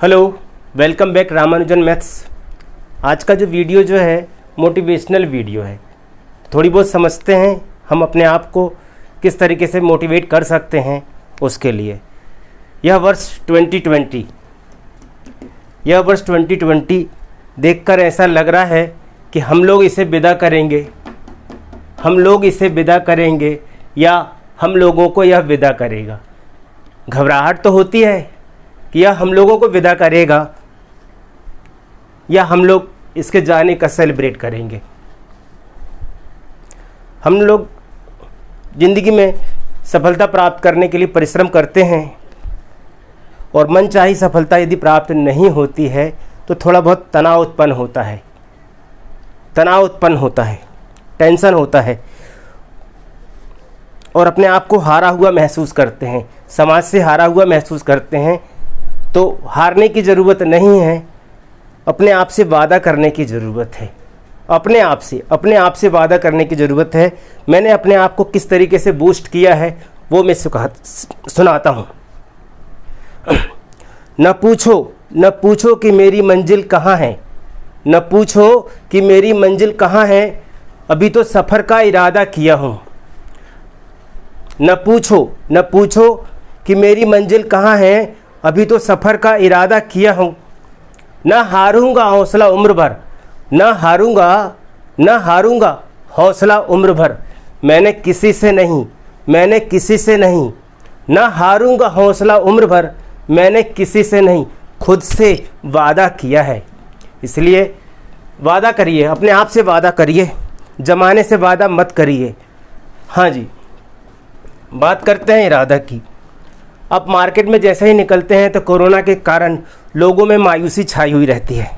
Hello, welcome back Ramanujan maths. आज का जो वीडियो जो है मोटिवेशनल वीडियो है। थोड़ी बहुत समझते हैं हम अपने आप को किस तरीके से मोटिवेट कर सकते हैं उसके लिए। यह वर्ष 2020 देखकर ऐसा लग रहा है कि हम लोग इसे विदा करेंगे या हम लोगों को यह विदा करेगा। घबराहट तो होती है कि यह हम लोगों को विदा करेगा या हम लोग इसके जाने का सेलिब्रेट करेंगे। हम लोग ज़िंदगी में सफलता प्राप्त करने के लिए परिश्रम करते हैं और मनचाही सफलता यदि प्राप्त नहीं होती है तो थोड़ा बहुत तनाव उत्पन्न होता है, टेंशन होता है और अपने आप को हारा हुआ महसूस करते हैं, समाज से हारा हुआ महसूस करते हैं। तो हारने की ज़रूरत नहीं है, अपने आप से वादा करने की ज़रूरत है। अपने आप से वादा करने की ज़रूरत है। मैंने अपने आप को किस तरीके से बूस्ट किया है वो मैं सुनाता हूँ। न पूछो कि मेरी मंजिल कहाँ है, न पूछो कि मेरी मंजिल कहाँ है, अभी तो सफ़र का इरादा किया हूँ। न पूछो कि मेरी मंजिल कहाँ है, अभी तो सफ़र का इरादा किया हूँ। न हारूंगा हौसला उम्र भर, न हारूंगा हौसला उम्र भर। मैंने किसी से नहीं, न हारूंगा हौसला उम्र भर। मैंने किसी से नहीं, खुद से वादा किया है। इसलिए वादा करिए, अपने आप से वादा करिए, ज़माने से वादा मत करिए। हाँ जी, बात करते हैं इरादा की। अब मार्केट में जैसे ही निकलते हैं तो कोरोना के कारण लोगों में मायूसी छाई हुई रहती है।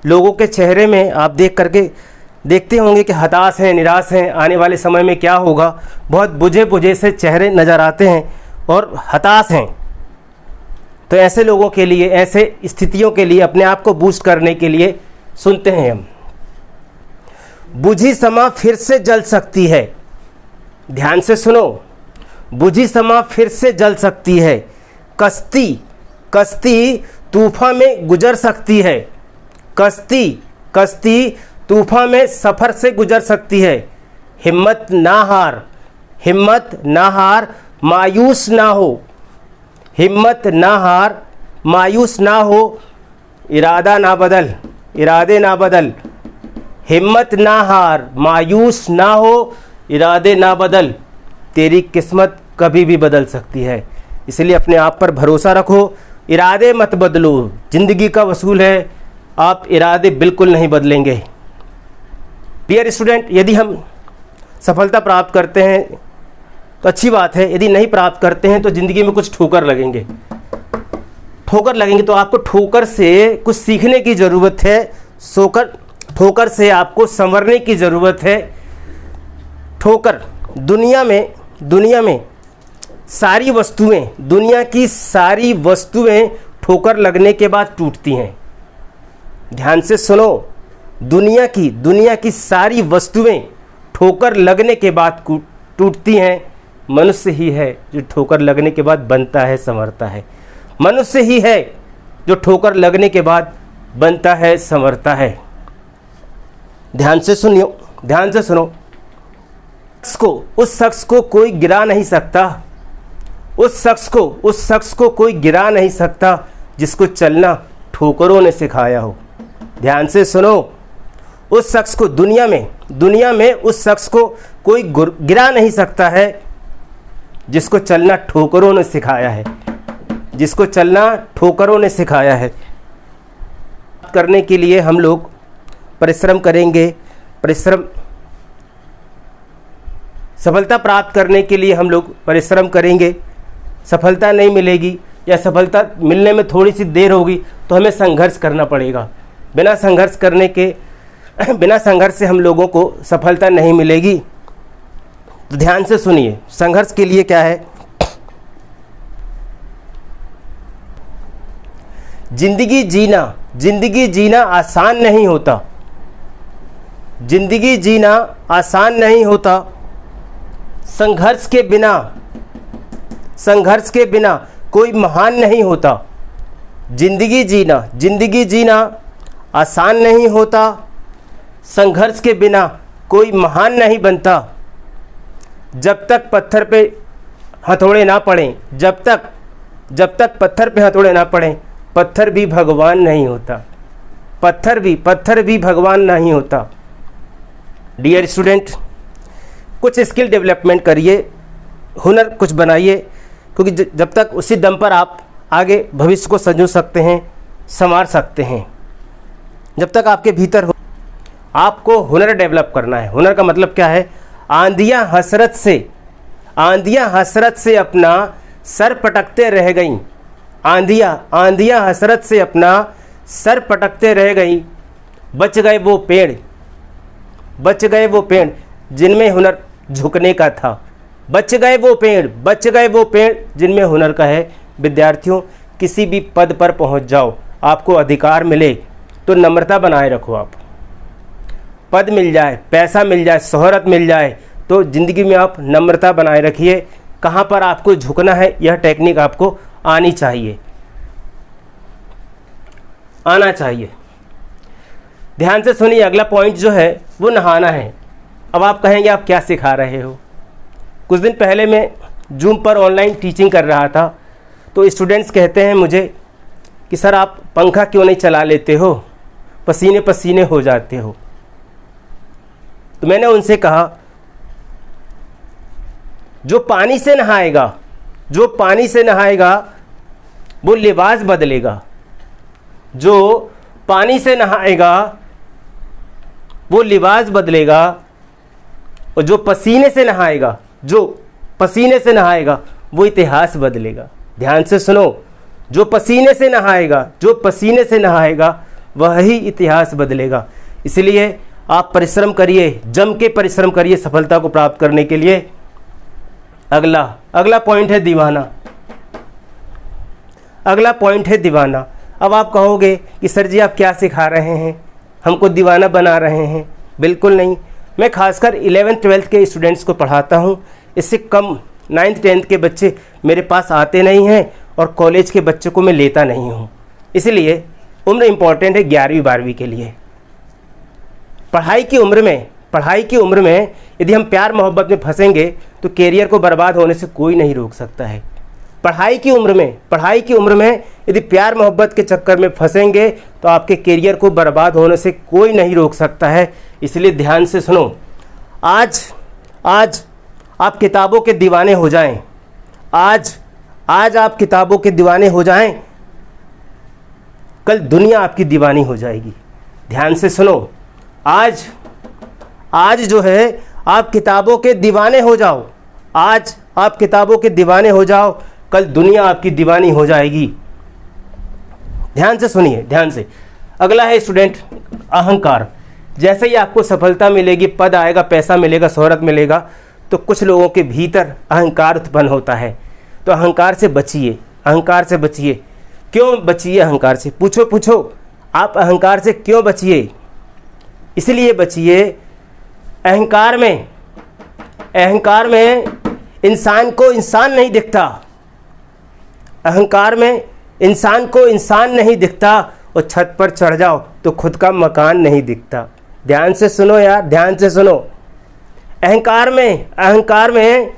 लोगों के चेहरे में आप देखते होंगे कि हताश हैं, निराश हैं, आने वाले समय में क्या होगा। बहुत बुझे से चेहरे नज़र आते हैं और हताश हैं। तो ऐसे लोगों के लिए, ऐसे स्थितियों के लिए अपने आप को बूस्ट करने के लिए सुनते हैं हम। बुझी समा फिर से जल सकती है। ध्यान से सुनो, बुझी समा फिर से जल सकती है। कश्ती तूफान में गुजर सकती है। कश्ती तूफान में सफ़र से गुजर सकती है। हिम्मत ना हार, मायूस ना हो। हिम्मत ना हार, मायूस ना हो, इरादे ना बदल। हिम्मत ना हार, मायूस ना हो, इरादे ना बदल। तेरी किस्मत कभी भी बदल सकती है। इसलिए अपने आप पर भरोसा रखो, इरादे मत बदलो। ज़िंदगी का वसूल है, आप इरादे बिल्कुल नहीं बदलेंगे। डियर स्टूडेंट, यदि हम सफलता प्राप्त करते हैं तो अच्छी बात है, यदि नहीं प्राप्त करते हैं तो ज़िंदगी में कुछ ठोकर लगेंगे तो आपको ठोकर से कुछ सीखने की ज़रूरत है। ठोकर से आपको संवरने की ज़रूरत है। ठोकर दुनिया में सारी वस्तुएं, दुनिया की सारी वस्तुएं ठोकर लगने के बाद टूटती हैं। ध्यान से सुनो, दुनिया की सारी वस्तुएं ठोकर लगने के बाद टूटती हैं। मनुष्य ही है जो ठोकर लगने के बाद बनता है, संवरता है। मनुष्य ही है जो ठोकर लगने के बाद बनता है, संवरता है। ध्यान से सुनो। उस शख्स को कोई गिरा नहीं सकता। उस शख्स को कोई गिरा नहीं सकता जिसको चलना ठोकरों ने सिखाया हो। ध्यान से सुनो, उस शख्स को दुनिया में उस शख्स को कोई गिरा नहीं सकता है जिसको चलना ठोकरों ने सिखाया है। करने के लिए हम लोग परिश्रम करेंगे। सफलता प्राप्त करने के लिए हम लोग परिश्रम करेंगे। सफलता नहीं मिलेगी या सफलता मिलने में थोड़ी सी देर होगी तो हमें संघर्ष करना पड़ेगा। बिना संघर्ष से हम लोगों को सफलता नहीं मिलेगी। तो ध्यान से सुनिए, संघर्ष के लिए क्या है। जिंदगी जीना आसान नहीं होता। संघर्ष के बिना कोई महान नहीं होता। जिंदगी जीना आसान नहीं होता, संघर्ष के बिना कोई महान नहीं बनता। जब तक पत्थर पे हथौड़े ना पड़ें, जब तक पत्थर पे हथौड़े ना पड़ें, पत्थर भी भगवान नहीं होता, पत्थर भी भगवान नहीं होता। डियर स्टूडेंट, कुछ स्किल डेवलपमेंट करिए, हुनर कुछ बनाइए, क्योंकि जब तक उसी दम पर आप आगे भविष्य को संजो सकते हैं, संवार सकते हैं। जब तक आपके भीतर हो, आपको हुनर डेवलप करना है। हुनर का मतलब क्या है? आंधियाँ हसरत से अपना सर पटकते रह गईं, आंधियाँ हसरत से अपना सर पटकते रह गईं। बच गए वो पेड़ जिनमें हुनर झुकने का था, बच गए वो पेड़ जिनमें हुनर का है। विद्यार्थियों, किसी भी पद पर पहुंच जाओ, आपको अधिकार मिले तो नम्रता बनाए रखो। आप पद मिल जाए, पैसा मिल जाए, शोहरत मिल जाए, तो ज़िंदगी में आप नम्रता बनाए रखिए। कहाँ पर आपको झुकना है, यह टेक्निक आपको आना चाहिए। ध्यान से सुनिए, अगला पॉइंट जो है वो नहाना है। अब आप कहेंगे आप क्या सिखा रहे हो? कुछ दिन पहले मैं जूम पर ऑनलाइन टीचिंग कर रहा था, तो स्टूडेंट्स कहते हैं मुझे कि सर आप पंखा क्यों नहीं चला लेते हो, पसीने पसीने हो जाते हो। तो मैंने उनसे कहा, जो पानी से नहाएगा वो लिबास बदलेगा, जो पानी से नहाएगा वो लिबास बदलेगा, और जो पसीने से नहाएगा वो इतिहास बदलेगा। ध्यान से सुनो, जो पसीने से नहाएगा वही इतिहास बदलेगा। इसलिए आप परिश्रम करिए, जम के परिश्रम करिए सफलता को प्राप्त करने के लिए। अगला पॉइंट है दीवाना। अब आप कहोगे कि सर जी आप क्या सिखा रहे हैं, हमको दीवाना बना रहे हैं। बिल्कुल नहीं, मैं खासकर 11th-12th के स्टूडेंट्स को पढ़ाता हूँ। इससे कम 9th-10th के बच्चे मेरे पास आते नहीं हैं, और कॉलेज के बच्चों को मैं लेता नहीं हूँ। इसलिए उम्र इम्पॉर्टेंट है 11वीं-12वीं के लिए। पढ़ाई की उम्र में यदि हम प्यार मोहब्बत में फंसेंगे तो कैरियर को बर्बाद होने से कोई नहीं रोक सकता है। पढ़ाई की उम्र में यदि प्यार मोहब्बत के चक्कर में फंसेंगे तो आपके कैरियर को बर्बाद होने से कोई नहीं रोक सकता है। इसलिए ध्यान से सुनो, आज आप किताबों के दीवाने हो जाएं, आज आप किताबों के दीवाने हो जाएं, कल दुनिया आपकी दीवानी हो जाएगी। ध्यान से सुनो, आज जो है आप किताबों के दीवाने हो जाओ, आज आप किताबों के दीवाने हो जाओ, कल दुनिया आपकी दीवानी हो जाएगी। ध्यान से सुनिए, ध्यान से। अगला है स्टूडेंट अहंकार। जैसे ही आपको सफलता मिलेगी, पद आएगा, पैसा मिलेगा, शोहरत मिलेगा, तो कुछ लोगों के भीतर अहंकार उत्पन्न होता है। तो अहंकार से बचिए। क्यों बचिए अहंकार से? पूछो आप अहंकार से क्यों बचिए? इसलिए बचिए, अहंकार में इंसान को इंसान नहीं दिखता, अहंकार में इंसान को इंसान नहीं दिखता, और छत पर चढ़ जाओ तो खुद का मकान नहीं दिखता। ध्यान से सुनो यार, ध्यान से सुनो। अहंकार में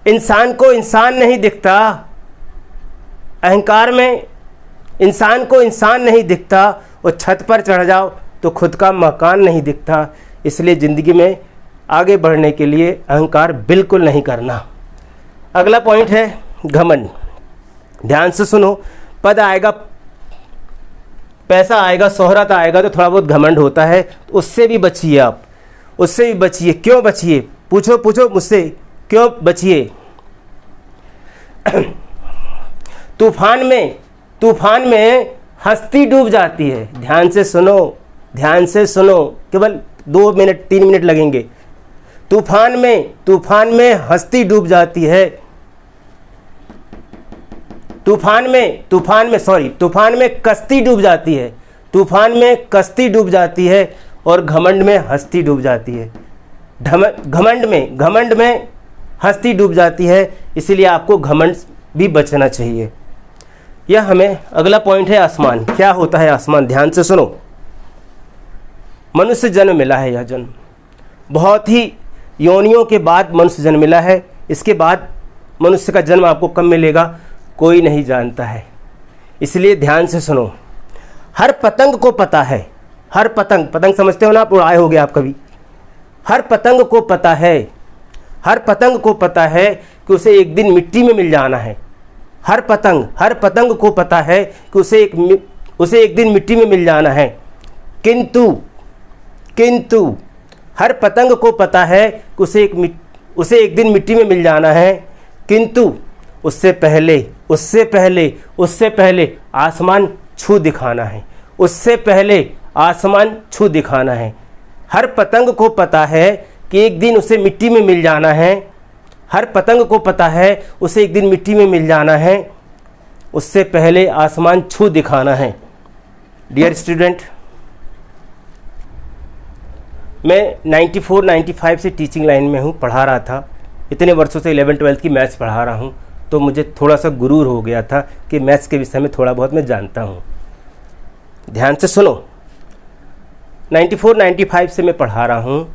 इंसान को इंसान नहीं दिखता, अहंकार में इंसान को इंसान नहीं दिखता, और छत पर चढ़ जाओ तो खुद का मकान नहीं दिखता। इसलिए ज़िंदगी में आगे बढ़ने के लिए अहंकार बिल्कुल नहीं करना। अगला पॉइंट है घमंड। ध्यान से सुनो, पद आएगा, पैसा आएगा, शोहरत आएगा, तो थोड़ा बहुत घमंड होता है, तो उससे भी बचिए आप, उससे भी बचिए। क्यों बचिए? पूछो मुझसे, क्यों बचिए? तूफान में हस्ती डूब जाती है। ध्यान से सुनो, केवल 2 मिनट 3 मिनट लगेंगे। तूफान में हस्ती डूब जाती है, तूफान में कश्ती डूब जाती है, तूफान में कश्ती डूब जाती है, और घमंड में हस्ती डूब जाती है। घमंड में हस्ती डूब जाती है। इसलिए आपको घमंड भी बचना चाहिए। यह हमें अगला पॉइंट है आसमान। क्या होता है आसमान? ध्यान से सुनो। मनुष्य जन्म मिला है, यह जन्म बहुत ही योनियों के बाद मनुष्य जन्म मिला है। इसके बाद मनुष्य का जन्म आपको कब मिलेगा कोई नहीं जानता है, इसलिए ध्यान से सुनो। हर पतंग को पता है, हर पतंग, पतंग समझते हो ना आप, उड़ाए होगे आप कभी। हर पतंग को पता है, हर पतंग को पता है कि उसे एक दिन मिट्टी में मिल जाना है। हर पतंग को पता है कि उसे एक दिन मिट्टी में मिल जाना है। किंतु हर पतंग को पता है कि उसे एक दिन मिट्टी में मिल जाना है, किंतु उससे पहले आसमान छू दिखाना है। उससे पहले आसमान छू दिखाना है। हर पतंग को पता है कि एक दिन उसे मिट्टी में मिल जाना है। हर पतंग को पता है उसे एक दिन मिट्टी में मिल जाना है, उससे पहले आसमान छू दिखाना है। डियर स्टूडेंट, मैं 94-95 से टीचिंग लाइन में हूँ, पढ़ा रहा था। इतने वर्षों से 11-12 की मैथ्स पढ़ा रहा हूँ, तो मुझे थोड़ा सा गुरूर हो गया था कि मैथ्स के विषय में थोड़ा बहुत मैं जानता हूँ। ध्यान से सुनो, 94-95 से मैं पढ़ा रहा हूँ,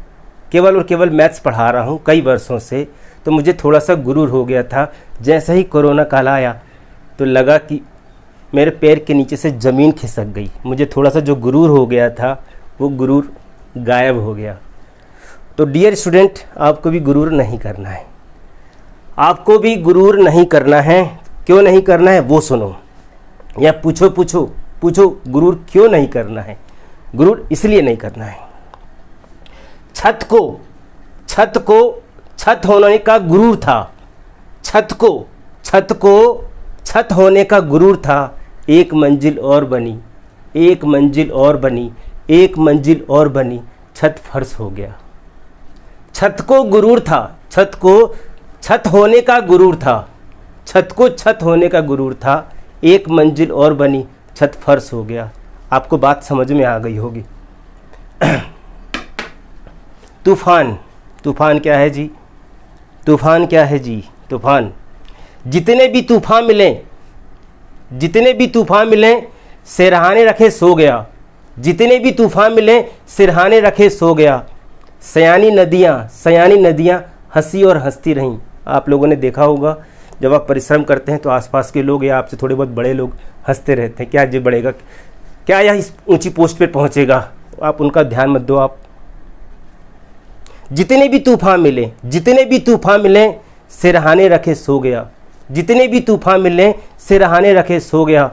केवल और केवल मैथ्स पढ़ा रहा हूँ कई वर्षों से, तो मुझे थोड़ा सा गुरूर हो गया था। जैसे ही कोरोना काल आया तो लगा कि मेरे पैर के नीचे से ज़मीन खिसक गई। मुझे थोड़ा सा जो गुरूर हो गया था वो गुरूर गायब हो गया। तो डियर स्टूडेंट, आपको भी गुरूर नहीं करना है, आपको भी गुरूर नहीं करना है। क्यों नहीं करना है वो सुनो, या पूछो गुरूर क्यों नहीं करना है? गुरूर इसलिए नहीं करना है, छत होने का गुरूर था। छत होने का गुरूर था। एक मंजिल और बनी, छत फर्श हो गया। छत को गुरूर था, छत होने का गुरूर था। एक मंजिल और बनी, छत फर्श हो गया। आपको बात समझ में आ गई होगी। तूफान क्या है जी? तूफान जितने भी तूफान मिले सिरहाने रखे सो गया। जितने भी तूफान मिले सिरहाने रखे सो गया। सयानी नदियाँ हंसी और हंसती रहीं। आप लोगों ने देखा होगा, जब आप परिश्रम करते हैं तो आसपास के लोग या आपसे थोड़े बहुत बड़े लोग हंसते रहते हैं, क्या ये बढ़ेगा, क्या यह इस ऊंची पोस्ट पे पहुंचेगा। आप उनका ध्यान मत दो। आप जितने भी तूफान मिले सिरहाने रखे सो गया।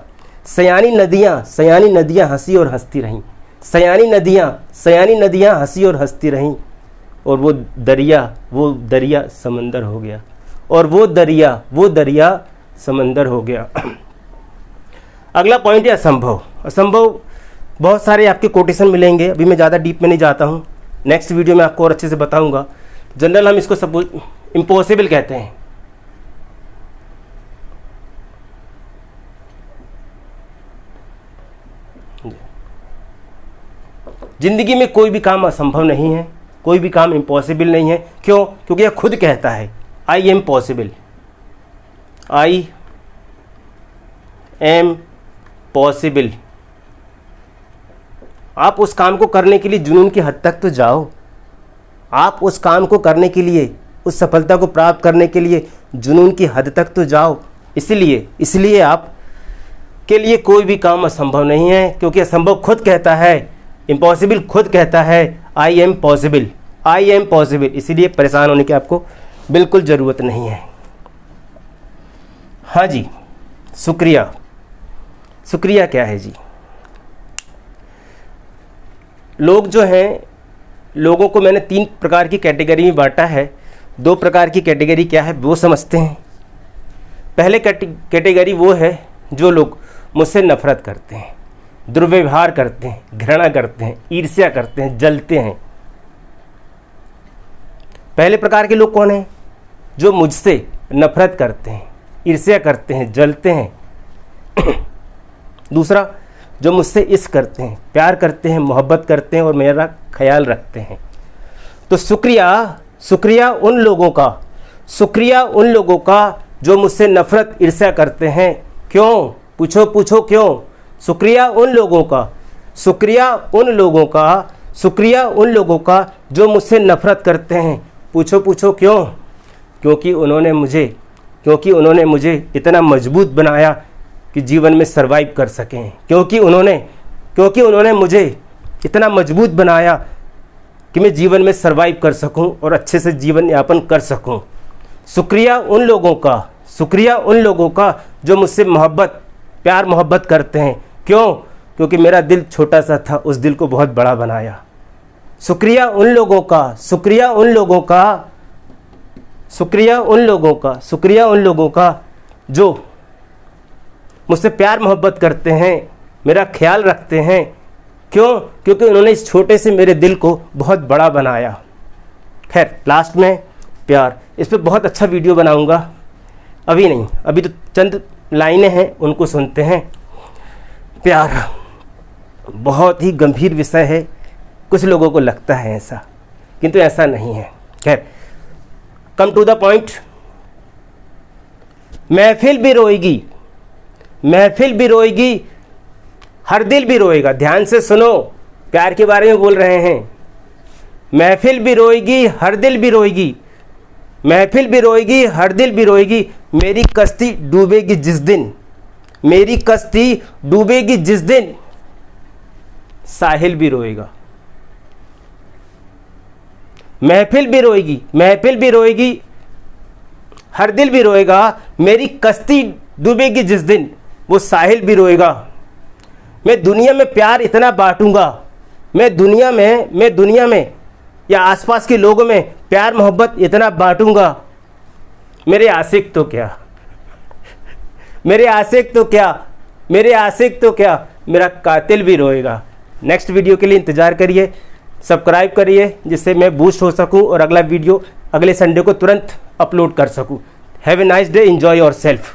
सयानी नदियाँ हंसी और हंसती रहीं। सयानी नदियाँ हंसी और हंसती रहीं। और वो दरिया समंदर हो गया। अगला पॉइंट है असंभव। बहुत सारे आपके कोटेशन मिलेंगे, अभी मैं ज़्यादा डीप में नहीं जाता हूँ, नेक्स्ट वीडियो में आपको और अच्छे से बताऊंगा। जनरल हम इसको सब इम्पॉसिबल कहते हैं। जिंदगी में कोई भी काम असंभव नहीं है, कोई भी काम इम्पॉसिबल नहीं है। क्यों? क्योंकि यह खुद कहता है आई एम पॉसिबल। आप उस काम को करने के लिए जुनून की हद तक तो जाओ। आप उस काम को करने के लिए, उस सफलता को प्राप्त करने के लिए जुनून की हद तक तो जाओ। इसलिए आप के लिए कोई भी काम असंभव नहीं है, क्योंकि असंभव खुद कहता है, इम्पॉसिबल खुद कहता है आई एम पॉसिबल। इसलिए परेशान होने की आपको बिल्कुल ज़रूरत नहीं है। हाँ जी, शुक्रिया क्या है जी? लोग जो हैं, लोगों को मैंने 3 प्रकार की कैटेगरी में बांटा है। 2 प्रकार की कैटेगरी क्या है वो समझते हैं। पहले कैटेगरी वो है जो लोग मुझसे नफरत करते हैं, दुर्व्यवहार करते हैं, घृणा करते हैं, ईर्ष्या करते हैं, जलते हैं। पहले प्रकार के लोग कौन हैं? जो मुझसे नफरत करते हैं, ईर्ष्या करते हैं, जलते हैं। दूसरा, जो मुझसे इश्क करते हैं, प्यार करते हैं, मोहब्बत करते हैं और मेरा ख्याल रखते हैं। तो शुक्रिया उन लोगों का जो मुझसे नफरत ईर्ष्या करते हैं। क्यों? पूछो पूछो क्यों? शुक्रिया उन लोगों का, शुक्रिया उन लोगों का, शुक्रिया उन लोगों का जो मुझसे नफ़रत करते हैं। पूछो पूछो क्यों? क्योंकि उन्होंने मुझे इतना मजबूत बनाया कि जीवन में सरवाइव कर सकें। क्योंकि उन्होंने मुझे इतना मजबूत बनाया कि मैं जीवन में सरवाइव कर सकूं और अच्छे से जीवन यापन कर सकूं। शुक्रिया उन लोगों का, शुक्रिया उन लोगों का जो मुझसे प्यार मोहब्बत करते हैं। क्यों? क्योंकि मेरा दिल छोटा सा था, उस दिल को बहुत बड़ा बनाया। शुक्रिया उन लोगों का, शुक्रिया उन लोगों का, शुक्रिया उन लोगों का, शुक्रिया उन लोगों का जो मुझसे प्यार मोहब्बत करते हैं, मेरा ख्याल रखते हैं। क्यों? क्योंकि उन्होंने इस छोटे से मेरे दिल को बहुत बड़ा बनाया। खैर, लास्ट में प्यार, इस पर बहुत अच्छा वीडियो बनाऊंगा, अभी नहीं, अभी तो चंद लाइनें हैं, उनको सुनते हैं। प्यार बहुत ही गंभीर विषय है, कुछ लोगों को लगता है ऐसा, किंतु ऐसा नहीं है। खैर, कम टू द पॉइंट। महफिल भी रोएगी, महफिल भी रोएगी, हर दिल भी रोएगा। ध्यान से सुनो, प्यार के बारे में बोल रहे हैं। महफिल भी रोएगी, हर दिल भी रोएगी, महफिल भी रोएगी, हर दिल भी रोएगी। मेरी कश्ती डूबेगी जिस दिन, मेरी कश्ती डूबेगी जिस दिन, साहिल भी रोएगा। महफिल भी रोएगी, महफिल भी रोएगी, हर दिल भी रोएगा। मेरी कश्ती डूबेगी जिस दिन, वो साहिल भी रोएगा। मैं दुनिया में प्यार इतना बांटूंगा, मैं दुनिया में या आसपास के लोगों में प्यार मोहब्बत इतना बांटूंगा, मेरे आशिक तो क्या, मेरे आशिक तो क्या, मेरे आशिक तो क्या, मेरा कातिल भी रोएगा। नेक्स्ट वीडियो के लिए इंतज़ार करिए, सब्सक्राइब करिए, जिससे मैं बूस्ट हो सकूं और अगला वीडियो अगले संडे को तुरंत अपलोड कर सकूं। Have a nice day, enjoy your self.